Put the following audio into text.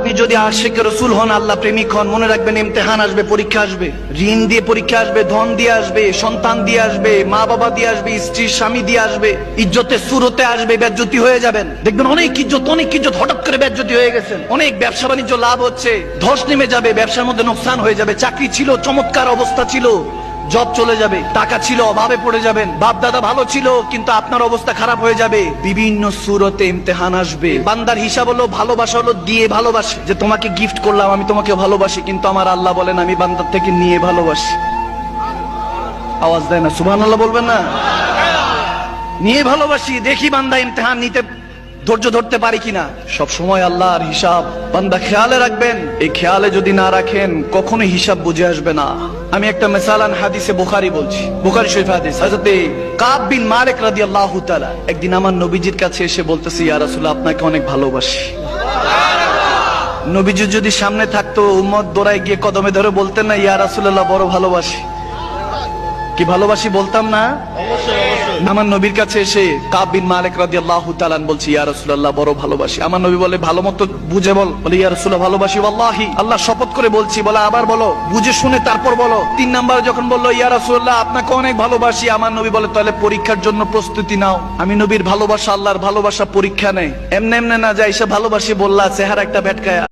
আপনি যদি আশিক রাসূল হন, আল্লাহ প্রেমিক হন, মনে রাখবেন ইমতিহান আসবে, পরীক্ষা আসবে, ঋণ দিয়ে পরীক্ষা আসবে, ধন দিয়ে আসবে, সন্তান দিয়ে আসবে, মা বাবা দিয়ে আসবে, স্ত্রী স্বামী দিয়ে আসবে, ইজ্জতের সুরতে আসবে, বেজ্জতি হয়ে যাবেন। দেখবেন অনেক ইজ্জত হঠাৎ করে বেজ্জতি হয়ে গেছেন। অনেক ব্যবসা বাণিজ্য লাভ হচ্ছে, ধস নেমে যাবে, ব্যবসার মধ্যে নোকসান হয়ে যাবে। চাকরি ছিল, চমৎকার অবস্থা ছিল, জব চলে যাবে। টাকা ছিল, অভাবে পড়ে যাবেন। বাপ দাদা ভালো ছিল, কিন্তু আপনার অবস্থা খারাপ হয়ে যাবে। বিভিন্ন সুরতে ইমতিহান আসবে। বান্দার হিসাব হলো, ভালোবাসা হলো দিয়ে ভালোবাসে, যে তোমাকে গিফট করলাম, আমি তোমাকে ভালোবাসি, কিন্তু আমার আল্লাহ বলেন আমি বান্দার থেকে নিয়ে ভালোবাসি। আওয়াজ দেয় না? সুবহানাল্লাহ বলবেন না? নিয়ে ভালোবাসি। দেখি বান্দা ইমতিহান নিতে ধৈর্য ধরতে পারি কিনা। সব সময় আল্লাহর হিসাব বান্দা খেয়ালে রাখবেন। এই খেয়ালে যদি না রাখেন, কখনোই হিসাব বুঝে আসবে না। আমি একটা মিসালান হাদিসে বুখারী বলছি, বুখারী শরীফ হাদিস। হযরত কাব বিন মালিক রাদিয়াল্লাহু তাআলা একদিন আমার নবীজির কাছে এসে বলতেছে, ইয়া রাসূলুল্লাহ, আপনাকে অনেক ভালোবাসি। নবীজি যদি সামনে থাকতো, উম্মত দৌড়ায় গিয়ে কদমে ধরে বলতেন না, ইয়া রাসূলুল্লাহ, বড় ভালোবাসি। কি ভালোবাসি বলতাম না? আমার নবীর কাছে এসে কাব বিন মালিক রাদিয়াল্লাহু তাআলা বলছি, ইয়া রাসূলুল্লাহ, বড় ভালোবাসি। আমার নবী বলে, ভালো মতো বুঝে বল। বলে, ইয়া রাসূলুল্লাহ, ভালোবাসি ওয়াল্লাহি, আল্লাহ শপথ করে বলছি। বলে, আবার বলো, বুঝে শুনে তারপর বলো। 3 নাম্বার যখন বললো, ইয়া রাসূলুল্লাহ, আপনাকে অনেক ভালোবাসি, আমার নবী বলে, তাহলে পরীক্ষার জন্য প্রস্তুতি নাও। আমি নবীর ভালোবাসা, আল্লাহর ভালোবাসা পরীক্ষা নেই, এমনে এমনে না যায়। সে ভালোবাসি বললা, চেহারা একটা ভেটকায়া।